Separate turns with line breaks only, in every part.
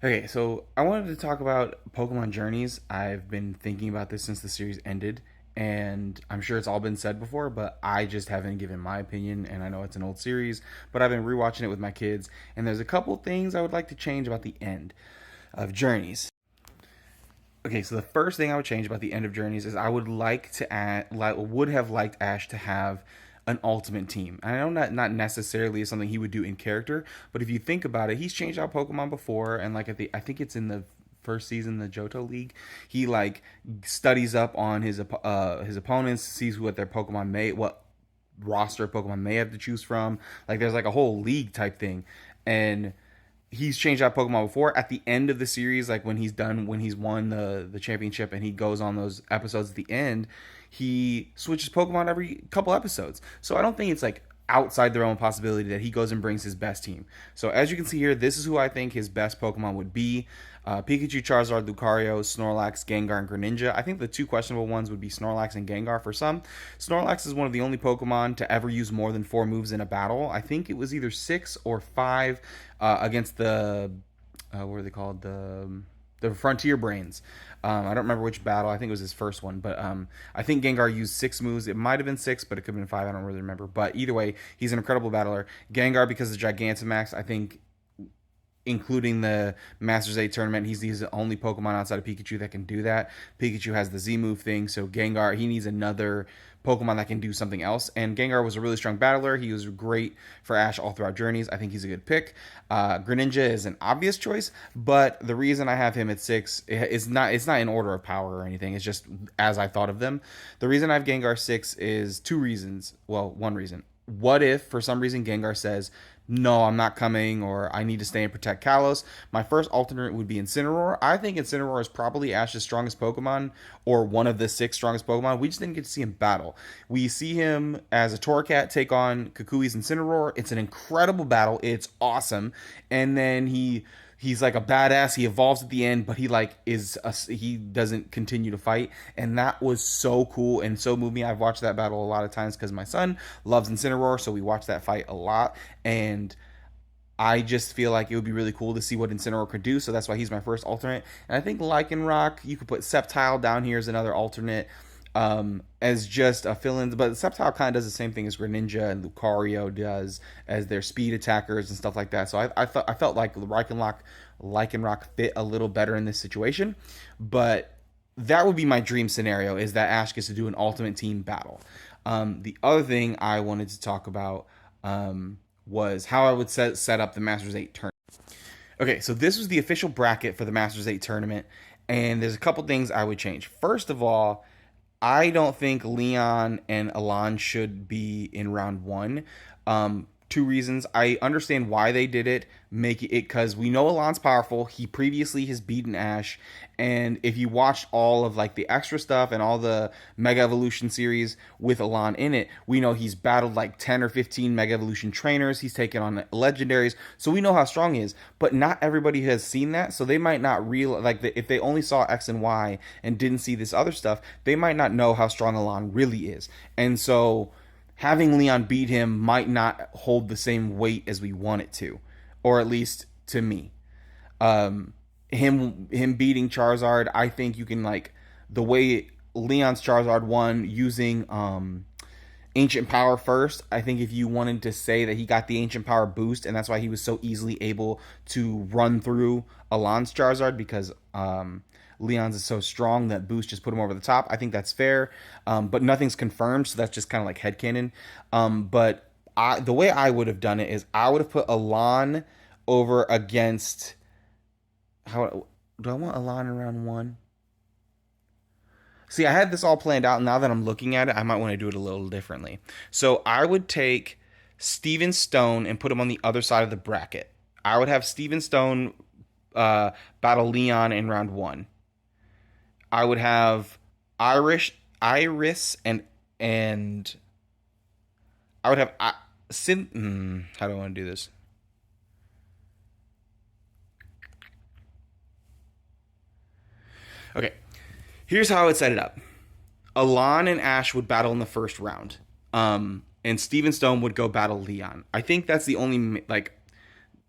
Okay, so I wanted to talk about Pokemon Journeys. I've been thinking about this since the series ended, and I'm sure it's all been said before, but I just haven't given my opinion. And I know it's an old series, but I've been rewatching it with my kids, and there's a couple things I would like to change about the end of Journeys. Okay, so the first thing I would change about the end of Journeys is I would like to add, would have liked Ash to have an ultimate team. I know not necessarily is something he would do in character, but if you think about it, he's changed out Pokemon before, and like I think it's in the first season, the Johto League, he like studies up on his opponents, sees what their Pokemon what roster of Pokemon may have to choose from. Like there's like a whole league type thing, and he's changed out Pokemon before. At the end of the series, like when he's won the championship, and he goes on those episodes at the end, he switches Pokemon every couple episodes. So I don't think it's like outside the realm of possibility that he goes and brings his best team. So as you can see here, this is who I think his best Pokemon would be. Pikachu, Charizard, Lucario, Snorlax, Gengar, and Greninja. I think the two questionable ones would be Snorlax and Gengar for some. Snorlax is one of the only Pokemon to ever use more than 4 moves in a battle. I think it was either 6 or 5 against the what were they called, the Frontier Brains. I don't remember which battle. I think it was his first one, but I think Gengar used 6 moves. It might have been 6, but it could have been 5. I don't really remember. But either way, he's an incredible battler. Gengar, because of Gigantamax, I think including the Masters 8 tournament, he's the only Pokemon outside of Pikachu that can do that. Pikachu has the Z move thing, so Gengar, he needs another Pokemon that can do something else. And Gengar was a really strong battler. He was great for Ash all throughout Journeys. I think he's a good pick. Greninja is an obvious choice, but the reason I have him at 6 is it's not in order of power or anything. It's just as I thought of them. The reason I have Gengar 6 is two reasons. Well, one reason. What if for some reason Gengar says, no, I'm not coming, or I need to stay and protect Kalos? My first alternate would be Incineroar. I think Incineroar is probably Ash's strongest Pokemon, or one of the 6 strongest Pokemon. We just didn't get to see him battle. We see him as a Torracat take on Kukui's Incineroar. It's an incredible battle. It's awesome. And then he's like a badass. He evolves at the end, but he doesn't continue to fight, and that was so cool and so moved me. I've watched that battle a lot of times because my son loves Incineroar, so we watch that fight a lot, and I just feel like it would be really cool to see what Incineroar could do. So that's why he's my first alternate. And I think Lycanroc, you could put Sceptile down here as another alternate, as just a fill-in. But Sceptile kind of does the same thing as Greninja and Lucario does as their speed attackers and stuff like that. So I felt like Lycanroc fit a little better in this situation. But that would be my dream scenario, is that Ash gets to do an ultimate team battle. The other thing I wanted to talk about was how I would set up the Masters 8 tournament. Okay, so this was the official bracket for the Masters 8 tournament, and there's a couple things I would change. First of all, I don't think Leon and Alon should be in round one. Two reasons. I understand why they did it. Make it because we know Alon's powerful. He previously has beaten Ash, and if you watched all of like the extra stuff and all the Mega Evolution series with Alon in it, we know he's battled like 10 or 15 Mega Evolution trainers. He's taken on legendaries, so we know how strong he is. But not everybody has seen that, so they might not realize, like, if they only saw X and Y and didn't see this other stuff, they might not know how strong Alon really is. And so having Leon beat him might not hold the same weight as we want it to, or at least to me. Um, him beating Charizard, I think you can, like, the way Leon's Charizard won using ancient power first. I think if you wanted to say that he got the ancient power boost, and that's why he was so easily able to run through Alon's Charizard, because Leon's is so strong that boost just put him over the top. I think that's fair, but nothing's confirmed, so that's just kind of like headcanon. But the way I would have done it is I would have put Alon over against. How do I want Alon in round one? See, I had this all planned out. Now that I'm looking at it, I might want to do it a little differently. So I would take Steven Stone and put him on the other side of the bracket. I would have Steven Stone uh, battle Leon in round one. I would have Iris, and I would have how do I want to do this? Okay, here's how I would set it up. Alon and Ash would battle in the first round. And Steven Stone would go battle Leon. I think that's the only, like,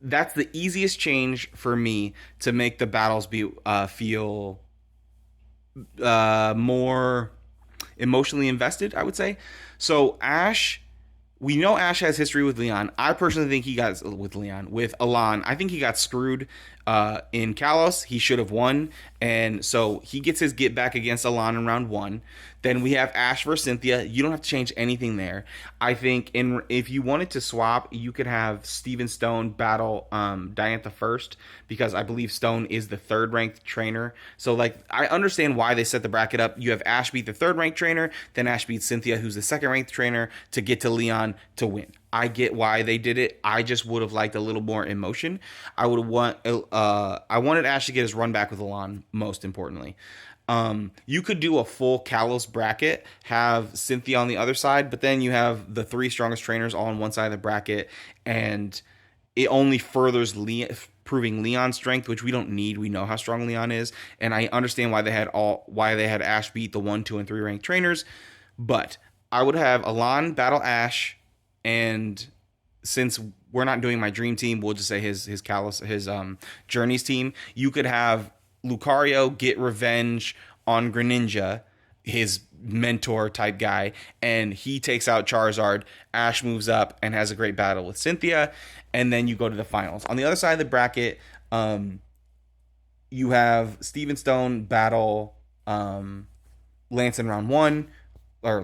That's the easiest change for me to make the battles be feel more emotionally invested, I would say. So Ash, we know Ash has history with Leon. I personally think he got with Leon with Alon. I think he got screwed in Kalos. He should have won, and so he gets his get back against Alon in round one. Then we have Ash versus Cynthia. You don't have to change anything there. I think if you wanted to swap, you could have Steven Stone battle Diantha first, because I believe Stone is the third ranked trainer. So like I understand why they set the bracket up. You have Ash beat the third ranked trainer, then Ash beats Cynthia, who's the second ranked trainer, to get to Leon to win. I get why they did it. I just would have liked a little more emotion. I wanted Ash to get his run back with Alon, most importantly. You could do a full Kalos bracket, have Cynthia on the other side, but then you have the three strongest trainers all on one side of the bracket, and it only furthers proving Leon's strength, which we don't need. We know how strong Leon is, and I understand why they had Ash beat the 1, 2, and 3 ranked trainers, but I would have Alon battle Ash, and since we're not doing my dream team, we'll just say his Journeys team. You could have Lucario get revenge on Greninja, his mentor type guy, and he takes out Charizard. Ash moves up and has a great battle with Cynthia, and then you go to the finals. On the other side of the bracket, you have Steven Stone battle Lance in round one, or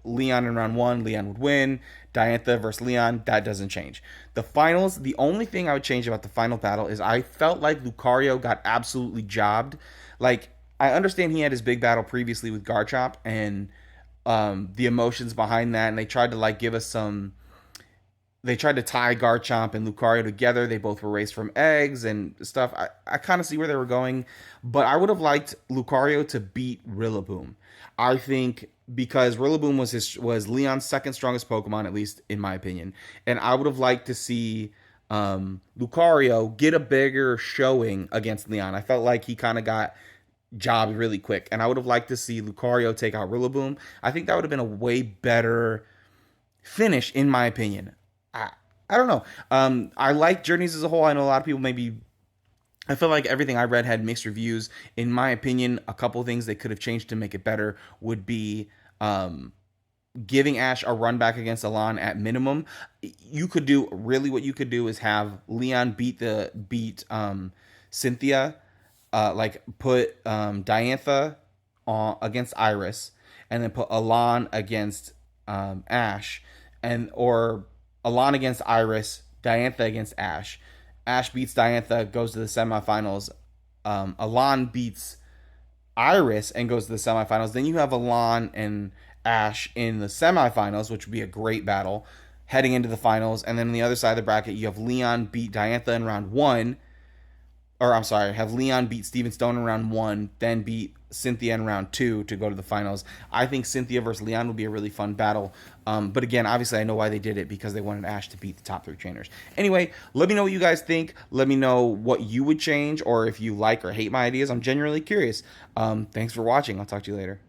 Leon in round one. Leon would win. Diantha versus Leon, that doesn't change. The finals, the only thing I would change about the final battle is I felt like Lucario got absolutely jobbed. Like, I understand he had his big battle previously with Garchomp, and the emotions behind that, and they tried to like give us some. They tried to tie Garchomp and Lucario together. They both were raised from eggs and stuff. I kind of see where they were going, but I would have liked Lucario to beat Rillaboom. I think because Rillaboom was Leon's second strongest Pokemon, at least in my opinion, and I would have liked to see Lucario get a bigger showing against Leon. I felt like he kind of got jobbed really quick, and I would have liked to see Lucario take out Rillaboom. I think that would have been a way better finish, in my opinion. I don't know. I like Journeys as a whole. I know a lot of people maybe. I feel like everything I read had mixed reviews. In my opinion, a couple of things they could have changed to make it better would be giving Ash a run back against Alon at minimum. You could do what you could do is have Leon beat Cynthia, like put Diantha against Iris, and then put Alon against Ash, or Alon against Iris, Diantha against Ash. Ash beats Diantha, goes to the semifinals. Alon beats Iris and goes to the semifinals. Then you have Alon and Ash in the semifinals, which would be a great battle heading into the finals. And then on the other side of the bracket, you have Leon beat Diantha in round one. Or I'm sorry, have Leon beat Steven Stone in round one, then beat Cynthia in round two to go to the finals. I think Cynthia versus Leon would be a really fun battle. But again, obviously I know why they did it, because they wanted Ash to beat the top 3 trainers. Anyway, let me know what you guys think. Let me know what you would change, or if you like or hate my ideas. I'm genuinely curious. Thanks for watching. I'll talk to you later.